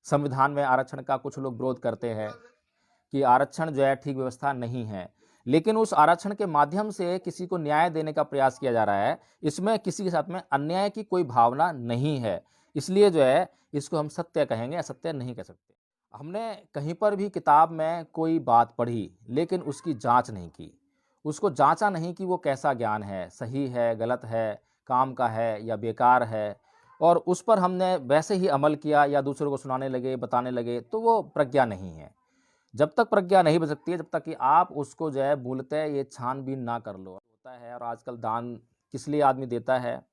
संविधान में आरक्षण का कुछ लोग विरोध करते हैं कि आरक्षण जो है ठीक व्यवस्था नहीं है, लेकिन उस आरक्षण के माध्यम से किसी को न्याय देने का प्रयास किया जा रहा है। इसमें किसी के साथ में अन्याय की कोई भावना नहीं है, इसलिए जो है इसको हम सत्य कहेंगे, असत्य नहीं कह सकते। हमने कहीं पर भी किताब में कोई बात पढ़ी, लेकिन उसकी जांच नहीं की, उसको जांचा नहीं कि वो कैसा ज्ञान है, सही है, गलत है, काम का है या बेकार है, और उस पर हमने वैसे ही अमल किया या दूसरों को सुनाने लगे, बताने लगे, तो वो प्रज्ञा नहीं है। जब तक प्रज्ञा नहीं बन सकती है, जब तक कि आप उसको जो है मूलतः ये छानबीन ना कर लो। होता है, और आजकल दान किस लिए आदमी देता है?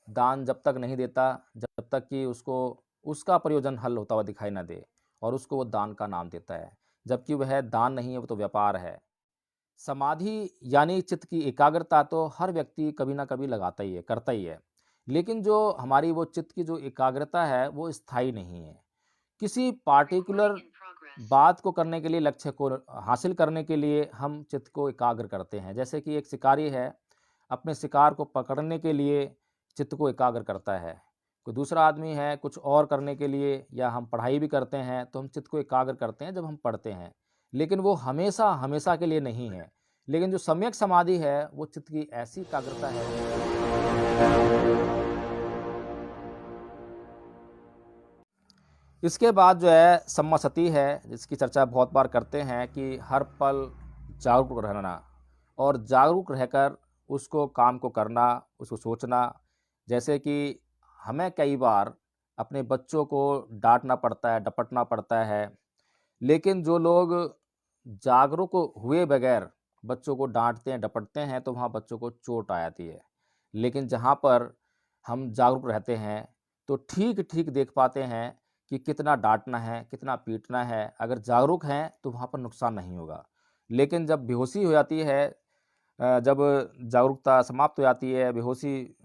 दान जब तक नहीं देता, जब तक कि उसको उसका प्रयोजन हल होता हुआ दिखाई ना दे, और उसको वो दान का नाम देता है, जबकि वह दान नहीं है, वो तो व्यापार है। समाधि यानी चित्त की एकाग्रता तो हर व्यक्ति कभी ना कभी लगाता ही है, करता ही है। लेकिन जो हमारी वो चित्त की जो एकाग्रता है, वो स्थायी नहीं है। किसी पार्टिकुलर बात को करने के लिए, लक्ष्य को हासिल करने के लिए हम चित्त को एकाग्र करते हैं। जैसे कि एक शिकारी है, अपने शिकार को पकड़ने के लिए चित्त को एकाग्र करता है। कोई दूसरा आदमी है, कुछ और करने के लिए, या हम पढ़ाई भी करते हैं तो हम चित्त को एकाग्र करते हैं जब हम पढ़ते हैं। लेकिन वो हमेशा हमेशा के लिए नहीं है। लेकिन जो सम्यक समाधि है, वो चित्त की ऐसी एकाग्रता है। इसके बाद जो है सम्मासती है, जिसकी चर्चा बहुत बार करते हैं कि हर पल जागरूक रहना, और जागरूक रहकर उसको काम को करना, उसको सोचना। जैसे कि हमें कई बार अपने बच्चों को डांटना पड़ता है, डपटना पड़ता है, लेकिन जो लोग जागरूक हुए बगैर बच्चों को डांटते हैं, डपटते हैं, तो वहाँ बच्चों को चोट आ जाती है। लेकिन जहाँ पर हम जागरूक रहते हैं, तो ठीक-ठीक देख पाते हैं कि कितना डाँटना है, कितना पीटना है। अगर जागरूक हैं, तो वहाँ पर नुकसान नहीं होगा। लेकिन जब बेहोशी हो जाती है, जब जागरूकता समाप्त हो जाती है, बेहोशी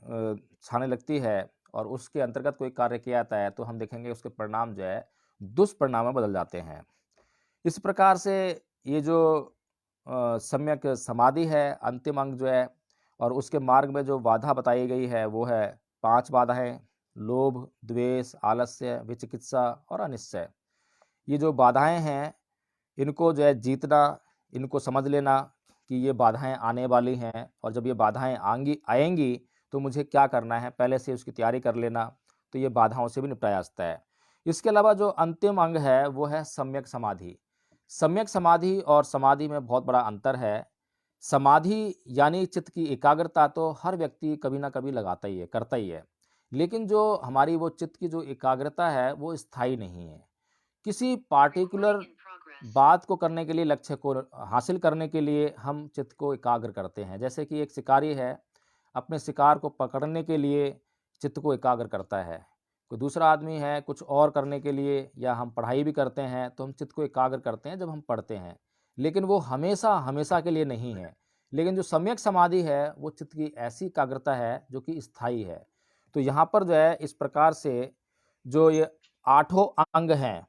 छाने लगती है, और उसके अंतर्गत कोई कार्य किया जाता है, तो हम देखेंगे उसके परिणाम जो है दुष्परिणाम में बदल जाते हैं। इस प्रकार से ये जो सम्यक समाधि है, अंतिम अंग जो है, और उसके मार्ग में जो बाधा बताई गई है, वो है 5 बाधाएँ: लोभ, द्वेष, आलस्य, विचिकित्सा और अनिश्चय। ये जो बाधाएँ हैं, इनको जो है जीतना, इनको समझ लेना कि ये बाधाएँ आने वाली हैं, और जब ये बाधाएँ आएँगी, तो मुझे क्या करना है, पहले से उसकी तैयारी कर लेना, तो ये बाधाओं से भी निपटा जा सकता है। इसके अलावा जो अंतिम अंग है, वो है सम्यक समाधि। सम्यक समाधि और समाधि में बहुत बड़ा अंतर है। समाधि यानी चित्त की एकाग्रता तो हर व्यक्ति कभी ना कभी लगाता ही है, करता ही है। लेकिन जो हमारी वो चित्त की जो एकाग्रता है, वो स्थायी नहीं है। किसी पार्टिकुलर बात को करने के लिए, लक्ष्य को हासिल करने के लिए हम चित्त को एकाग्र करते हैं। जैसे कि एक शिकारी है, अपने शिकार को पकड़ने के लिए चित्त को एकाग्र करता है। कोई दूसरा आदमी है, कुछ और करने के लिए, या हम पढ़ाई भी करते हैं तो हम चित्त को एकाग्र करते हैं जब हम पढ़ते हैं। लेकिन वो हमेशा हमेशा के लिए नहीं है। लेकिन जो सम्यक समाधि है, वो चित्त की ऐसी एकाग्रता है जो कि स्थायी है। तो यहाँ पर जो है इस प्रकार से जो ये आठों अंग हैं,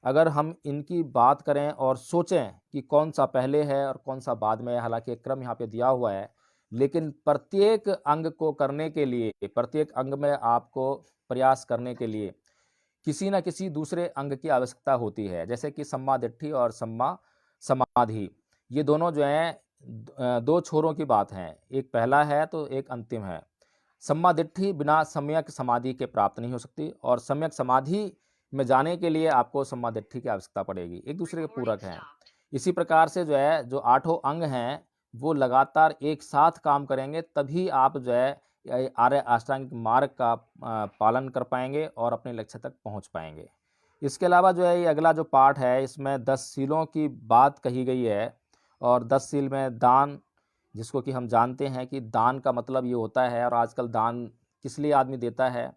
अगर हम इनकी बात करें और सोचें कि कौन-सा पहले है और कौन-सा बाद में है, हालाँकि एक क्रम यहाँ पे दिया हुआ है, लेकिन प्रत्येक अंग को करने के लिए, प्रत्येक अंग में आपको प्रयास करने के लिए किसी न किसी दूसरे अंग की आवश्यकता होती है। जैसे कि सम्मा दिट्ठी और सम्मा समाधि, ये दोनों जो हैं 2 छोरों की बात हैं। एक पहला है तो एक अंतिम है। सम्मा दिट्ठी बिना सम्यक समाधि के प्राप्त नहीं हो सकती, और सम्यक समाधि में जाने के लिए आपको सम्मा दिट्ठी की आवश्यकता पड़ेगी। एक दूसरे के पूरक हैं। इसी प्रकार से जो है, जो आठों अंग हैं, वो लगातार एक साथ काम करेंगे, तभी आप जो है आर्य अष्टांगिक मार्ग का पालन कर पाएँगे और अपने लक्ष्य तक पहुँच पाएँगे। इसके अलावा जो है, ये अगला जो पाठ है, इसमें 10 शीलों की बात कही गई है, और 10 शील में दान, जिसको कि हम जानते हैं कि दान का मतलब ये होता है, और आजकल दान किस लिए आदमी देता है?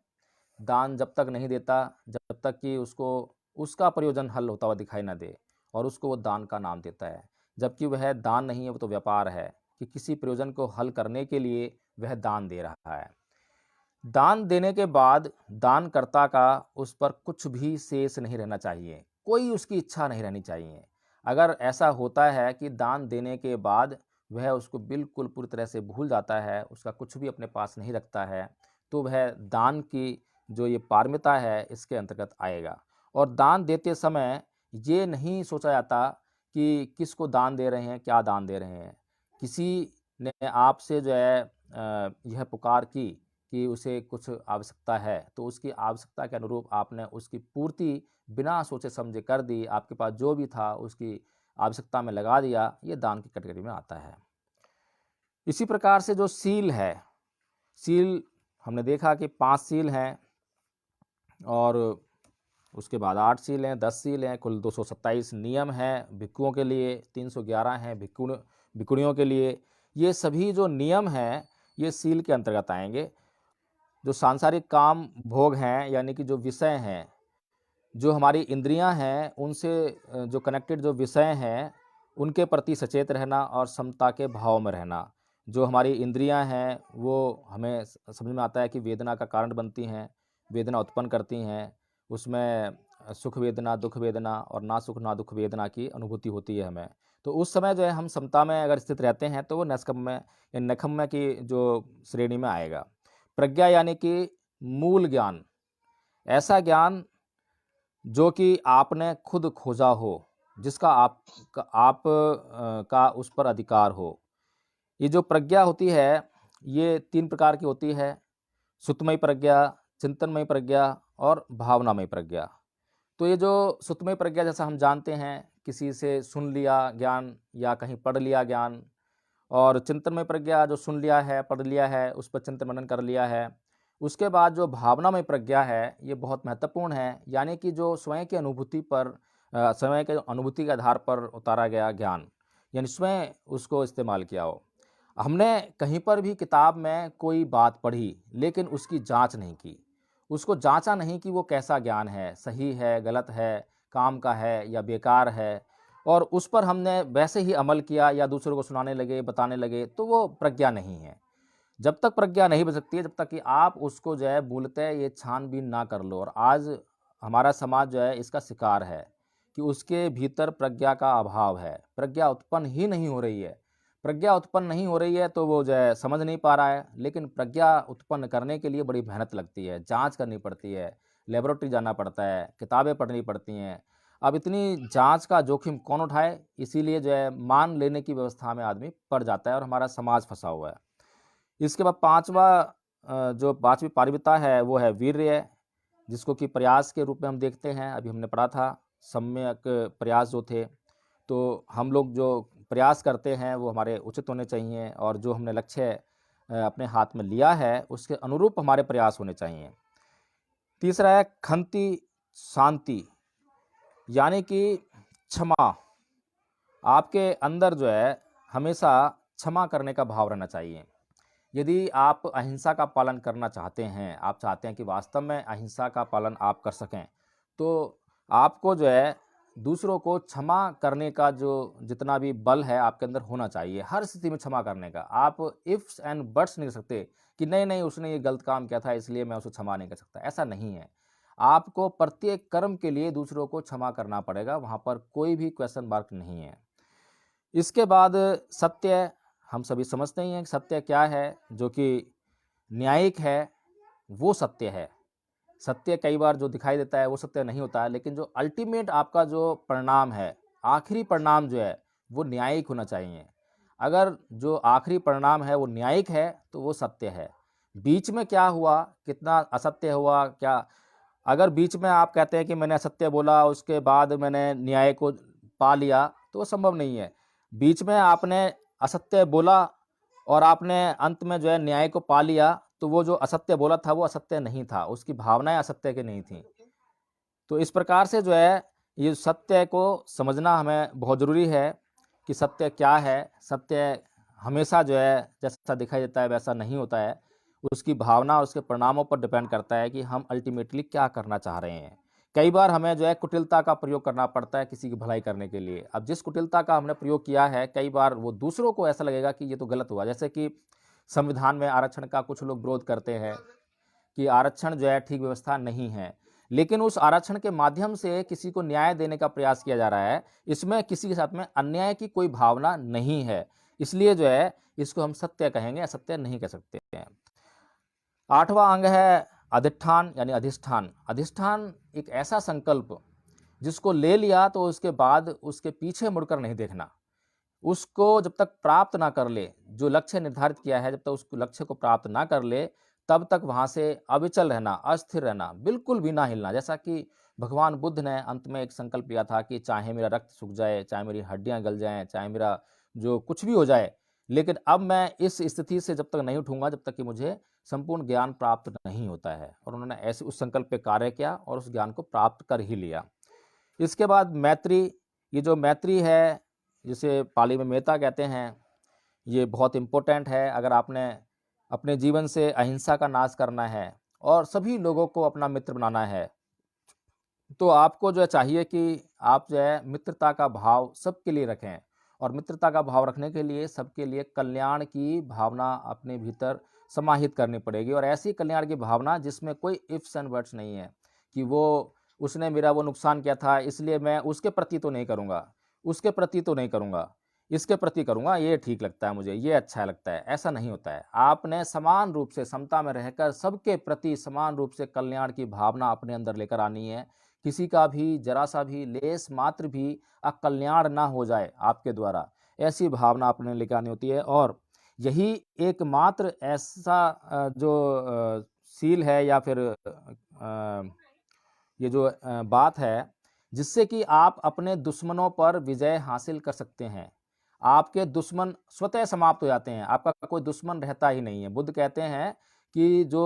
दान जब तक नहीं देता, जब तक कि उसको उसका प्रयोजन हल होता हुआ दिखाई ना दे, और उसको वो दान का नाम देता है। जबकि वह दान नहीं है, वो तो व्यापार है, कि किसी प्रयोजन को हल करने के लिए वह दान दे रहा है। दान देने के बाद दानकर्ता का उस पर कुछ भी शेष नहीं रहना चाहिए, कोई उसकी इच्छा नहीं रहनी चाहिए। अगर ऐसा होता है कि दान देने के बाद वह उसको बिल्कुल पूरी तरह से भूल जाता है, उसका कुछ भी अपने पास नहीं रखता है, तो वह दान की जो ये पारमिता है, इसके अंतर्गत आएगा। और दान देते समय ये नहीं सोचा जाता कि किसको दान दे रहे हैं, क्या दान दे रहे हैं। किसी ने आपसे जो है यह पुकार की कि उसे कुछ आवश्यकता है, तो उसकी आवश्यकता के अनुरूप आपने उसकी पूर्ति बिना सोचे समझे कर दी, आपके पास जो भी था उसकी आवश्यकता में लगा दिया, ये दान की कैटेगरी में आता है। इसी प्रकार से जो सील है, सील हमने देखा कि 5 सील हैं और उसके बाद 8 सील हैं, 10 सील हैं, कुल 227 नियम हैं भिक्षुओं के लिए, 311 हैं भिक्षुणियों के लिए। ये सभी जो नियम हैं, ये सील के अंतर्गत आएंगे। जो सांसारिक काम भोग हैं, यानी कि जो विषय हैं, जो हमारी इंद्रियां हैं, उनसे जो कनेक्टेड जो विषय हैं, उनके प्रति सचेत रहना और समता के भाव में रहना। जो हमारी इंद्रियां हैं, वो हमें समझ में आता है कि वेदना का कारण बनती हैं, वेदना उत्पन्न करती हैं। उसमें सुख वेदना, दुख वेदना और ना सुख ना दुख वेदना की अनुभूति होती है हमें। तो उस समय जो है हम समता में अगर स्थित रहते हैं, तो वो नैष्कर्म्य या नैष्कर्म्य की जो श्रेणी में आएगा। प्रज्ञा यानी कि मूल ज्ञान, ऐसा ज्ञान जो कि आपने खुद खोजा हो, जिसका आप का उस पर अधिकार हो। ये जो प्रज्ञा होती है, ये 3 प्रकार की होती है: सुतमयी प्रज्ञा, चिंतनमयी प्रज्ञा और भावनामयी प्रज्ञा। तो ये जो सुतमयी प्रज्ञा, जैसा हम जानते हैं, किसी से सुन लिया ज्ञान या कहीं पढ़ लिया ज्ञान, और चिंतनमय प्रज्ञा जो सुन लिया है, पढ़ लिया है, उस पर चिंतन मनन कर लिया है। उसके बाद जो भावनामय प्रज्ञा है, ये बहुत महत्वपूर्ण है, यानी कि जो स्वयं की अनुभूति पर स्वयं के अनुभूति के आधार पर उतारा गया ज्ञान, यानी स्वयं उसको इस्तेमाल किया हो। हमने कहीं पर भी किताब में कोई बात पढ़ी, लेकिन उसकी जांच नहीं की, उसको जांचा नहीं कि वो कैसा ज्ञान है, सही है, गलत है, काम का है या बेकार है, और उस पर हमने वैसे ही अमल किया या दूसरों को सुनाने लगे, बताने लगे, तो वो प्रज्ञा नहीं है। जब तक प्रज्ञा नहीं बन सकती है, जब तक कि आप उसको जो है मूलतः ये छानबीन ना कर लो। और आज हमारा समाज जो है इसका शिकार है कि उसके भीतर प्रज्ञा का अभाव है, प्रज्ञा उत्पन्न ही नहीं हो रही है। प्रज्ञा उत्पन्न नहीं हो रही है तो वो जो है समझ नहीं पा रहा है, लेकिन प्रज्ञा उत्पन्न करने के लिए बड़ी मेहनत लगती है, जांच करनी पड़ती है, लेबोरेटरी जाना पड़ता है, किताबें पढ़नी पड़ती हैं। अब इतनी जांच का जोखिम कौन उठाए, इसीलिए जो है मान लेने की व्यवस्था में आदमी पड़ जाता है और हमारा समाज फंसा हुआ है। इसके बाद जो 5वीं पारमिता है, वो है वीर्य, जिसको कि प्रयास के रूप में हम देखते हैं। अभी हमने पढ़ा था सम्यक प्रयास जो थे, तो हम लोग जो प्रयास करते हैं वो हमारे उचित होने चाहिए, और जो हमने लक्ष्य अपने हाथ में लिया है उसके अनुरूप हमारे प्रयास होने चाहिए। तीसरा है खंति शांति, यानी कि क्षमा। आपके अंदर जो है हमेशा क्षमा करने का भाव रहना चाहिए। यदि आप अहिंसा का पालन करना चाहते हैं, आप चाहते हैं कि वास्तव में अहिंसा का पालन आप कर सकें, तो आपको जो है दूसरों को क्षमा करने का जो जितना भी बल है आपके अंदर होना चाहिए, हर स्थिति में क्षमा करने का। आप इफ्स एंड बट्स नहीं कर सकते कि नहीं नहीं उसने ये गलत काम किया था इसलिए मैं उसे क्षमा नहीं कर सकता, ऐसा नहीं है। आपको प्रत्येक कर्म के लिए दूसरों को क्षमा करना पड़ेगा, वहाँ पर कोई भी क्वेश्चन मार्क नहीं है। इसके बाद सत्य, हम सभी समझते ही हैं कि सत्य क्या है, जो कि न्यायिक है, वो सत्य है। सत्य कई बार जो दिखाई देता है वो सत्य नहीं होता है, लेकिन जो अल्टीमेट आपका जो परिणाम है, आखिरी परिणाम जो है, वो न्यायिक होना चाहिए। अगर जो आखिरी परिणाम है वो न्यायिक है तो वो सत्य है। बीच में क्या हुआ, कितना असत्य हुआ, क्या, अगर बीच में आप कहते हैं कि मैंने असत्य बोला उसके बाद मैंने न्याय को पा लिया, तो वो संभव नहीं है। बीच में आपने असत्य बोला और आपने अंत में जो है न्याय को पा लिया, तो वो जो असत्य बोला था वो असत्य नहीं था, उसकी भावनाएं असत्य की नहीं थी। तो इस प्रकार से जो है ये सत्य को समझना हमें बहुत ज़रूरी है कि सत्य क्या है। सत्य हमेशा जो है जैसा दिखाई देता है वैसा नहीं होता है, उसकी भावना और उसके परिणामों पर डिपेंड करता है कि हम अल्टीमेटली क्या करना चाह रहे हैं। कई बार हमें जो है कुटिलता का प्रयोग करना पड़ता है किसी की भलाई करने के लिए। अब जिस कुटिलता का हमने प्रयोग किया है, कई बार वो दूसरों को ऐसा लगेगा कि ये तो गलत हुआ। जैसे कि संविधान में आरक्षण का कुछ लोग विरोध करते हैं कि आरक्षण जो है ठीक व्यवस्था नहीं है, लेकिन उस आरक्षण के माध्यम से किसी को न्याय देने का प्रयास किया जा रहा है, इसमें किसी के साथ में अन्याय की कोई भावना नहीं है। इसलिए जो है इसको हम सत्य कहेंगे, असत्य नहीं कह सकते हैं। 8वां अंग है अधिष्ठान यानी अधिष्ठान। अधिष्ठान एक ऐसा संकल्प जिसको ले लिया तो उसके बाद उसके पीछे मुड़कर नहीं देखना। उसको जब तक प्राप्त ना कर ले, जो लक्ष्य निर्धारित किया है, जब तक उस लक्ष्य को प्राप्त ना कर ले, तब तक वहाँ से अविचल रहना, अस्थिर रहना, बिल्कुल भी ना हिलना। जैसा कि भगवान बुद्ध ने अंत में एक संकल्प लिया था कि चाहे मेरा रक्त सूख जाए, चाहे मेरी हड्डियाँ गल जाएँ, चाहे मेरा जो कुछ भी हो जाए, लेकिन अब मैं इस स्थिति से जब तक नहीं उठूँगा, जब तक कि मुझे संपूर्ण ज्ञान प्राप्त नहीं होता है। और उन्होंने ऐसे उस संकल्प पे कार्य किया और उस ज्ञान को प्राप्त कर ही लिया। इसके बाद मैत्री, ये जो मैत्री है, जिसे पाली में मेता कहते हैं, ये बहुत इम्पोर्टेंट है। अगर आपने अपने जीवन से अहिंसा का नाश करना है और सभी लोगों को अपना मित्र बनाना है, तो आपको जो है चाहिए कि आप जो है मित्रता का भाव सबके लिए रखें। और मित्रता का भाव रखने के लिए सबके लिए कल्याण की भावना अपने भीतर समाहित करनी पड़ेगी। और ऐसी कल्याण की भावना जिसमें कोई इफ्स एंड बट्स नहीं है कि उसने मेरा वो नुकसान किया था, इसलिए मैं उसके प्रति तो नहीं करूँगा, उसके प्रति तो नहीं करूँगा, इसके प्रति करूँगा, ये ठीक लगता है मुझे, ये अच्छा लगता है। ऐसा नहीं होता है। आपने समान रूप से समता में रहकर सबके प्रति समान रूप से कल्याण की भावना अपने अंदर लेकर आनी है। किसी का भी जरा-सा भी लेस मात्र भी अकल्याण ना हो जाए आपके द्वारा, ऐसी भावना अपने लेके आनी होती है। और यही एकमात्र ऐसा सील है या फिर ये जो बात है, जिससे कि आप अपने दुश्मनों पर विजय हासिल कर सकते हैं। आपके दुश्मन स्वतः समाप्त हो जाते हैं, आपका कोई दुश्मन रहता ही नहीं है। बुद्ध कहते हैं कि जो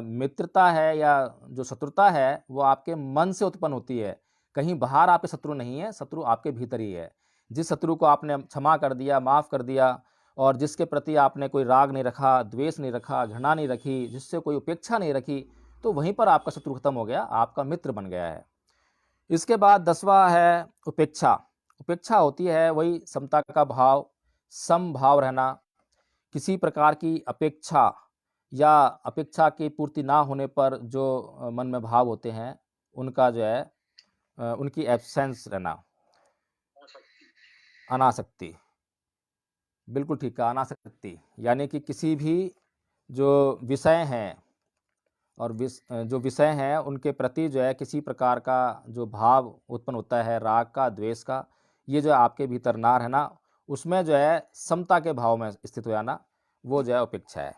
मित्रता है या जो शत्रुता है, वो आपके मन से उत्पन्न होती है। कहीं बाहर आपके शत्रु नहीं है, शत्रु आपके भीतर ही है। जिस शत्रु को आपने क्षमा कर दिया, माफ़ कर दिया और जिसके प्रति आपने कोई राग नहीं रखा, द्वेष नहीं रखा, घृणा नहीं रखी, जिससे कोई उपेक्षा नहीं रखी, तो वहीं पर आपका शत्रु खत्म हो गया, आपका मित्र बन गया है। इसके बाद 10वां है उपेक्षा। उपेक्षा होती है वही समता का भाव, समभाव रहना। किसी प्रकार की अपेक्षा या अपेक्षा की पूर्ति ना होने पर जो मन में भाव होते हैं, उनका जो है उनकी एब्सेंस रहना। अनासक्ति, बिल्कुल ठीक कहा, अनासक्ति। यानी कि किसी भी जो विषय हैं और जो विषय हैं उनके प्रति जो है किसी प्रकार का जो भाव उत्पन्न होता है, राग का, द्वेष का, ये जो है आपके भीतर ना रहना, उसमें जो है समता के भाव में स्थित हो जाना, वो जो है उपेक्षा है।